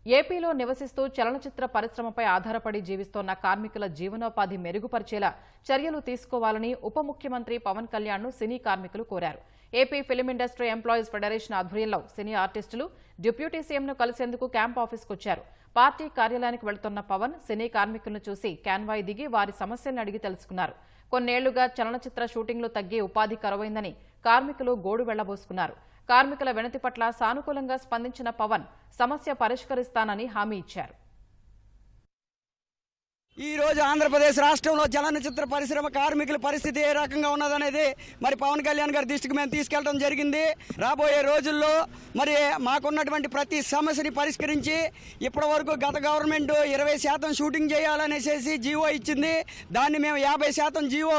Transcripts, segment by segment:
ఏపీలో నివసిస్తూ చలనచిత్ర పరిశ్రమపై ఆధారపడి జీవిస్తోన్న కార్మికుల జీవనోపాధి మెరుగుపరిచేలా చర్యలు తీసుకోవాలని ఉప ముఖ్యమంత్రి పవన్ కళ్యాణ్ను సినీ కార్మికులు కోరారు. AP film industry employees federation ఆధ్వర్యంలో సినీ ఆర్టిస్టులు డిప్యూటీ సీఎంను కలిసేందుకు క్యాంప్ ఆఫీస్కు వచ్చారు. పార్టీ కార్యాలయానికి వెళుతున్న పవన్ సినీ కార్మికులను చూసి క్యాన్వాయ్ దిగి వారి సమస్యలను అడిగి తెలుసుకున్నారు. కొన్నేళ్లుగా చలనచిత్ర షూటింగ్లు తగ్గి ఉపాధి కరువైందని కార్మికులు గోడు వెళ్లబోసుకున్నారు. కార్మికుల వినతి పట్ల సానుకూలంగా స్పందించిన పవన్ సమస్య పరిష్కరిస్తానని హామీ ఇచ్చారు. ఈ రోజు ఆంధ్రప్రదేశ్ రాష్ట్రంలో చలనచిత్ర పరిశ్రమ కార్మికుల పరిస్థితి ఏ రకంగా ఉన్నదనేది మరి పవన్ కళ్యాణ్ గారి దృష్టికి మేము తీసుకెళ్లడం జరిగింది. రాబోయే రోజుల్లో మరి మాకున్నటువంటి ప్రతి సమస్యని పరిష్కరించి ఇప్పటి వరకు గత గవర్నమెంట్ 20% షూటింగ్ చేయాలనేసి జీవో ఇచ్చింది. దాన్ని మేము 50% జీవో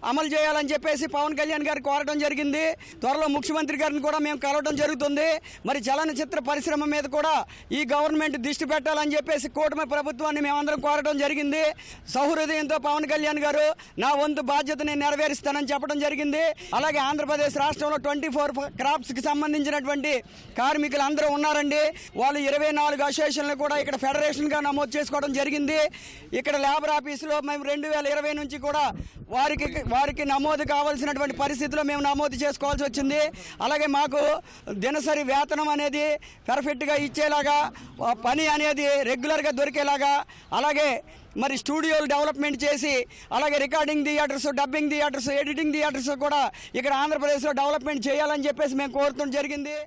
అమలు చేయాలని చెప్పేసి పవన్ కళ్యాణ్ గారు కోరడం జరిగింది. త్వరలో ముఖ్యమంత్రి గారిని కూడా మేము కలవడం జరుగుతుంది. మరి చలనచిత్ర పరిశ్రమ మీద కూడా ఈ గవర్నమెంట్ దృష్టి పెట్టాలని చెప్పేసి కూటమి ప్రభుత్వాన్ని మేమందరం కోరడం జరిగింది. సహృదయంతో పవన్ కళ్యాణ్ గారు నా వంతు బాధ్యతని నెరవేరుస్తానని చెప్పడం జరిగింది. అలాగే ఆంధ్రప్రదేశ్ రాష్ట్రంలో 24 క్రాప్స్కి సంబంధించినటువంటి కార్మికులు అందరూ ఉన్నారండి. వాళ్ళు 24 అసోసియేషన్లు కూడా ఇక్కడ ఫెడరేషన్గా నమోదు చేసుకోవడం జరిగింది. ఇక్కడ లేబర్ ఆఫీసులో మేము 2020 నుంచి కూడా వారికి నమోదు కావాల్సినటువంటి పరిస్థితిలో మేము నమోదు చేసుకోవాల్సి వచ్చింది. అలాగే మాకు దినసరి వేతనం అనేది పర్ఫెక్ట్గా ఇచ్చేలాగా, పని అనేది రెగ్యులర్గా దొరికేలాగా, అలాగే మరి స్టూడియోలు డెవలప్మెంట్ చేసి అలాగే recording theatres, dubbing theatres, editing theatres కూడా ఇక్కడ ఆంధ్రప్రదేశ్లో డెవలప్మెంట్ చేయాలని చెప్పేసి మేము కోరడం జరిగింది.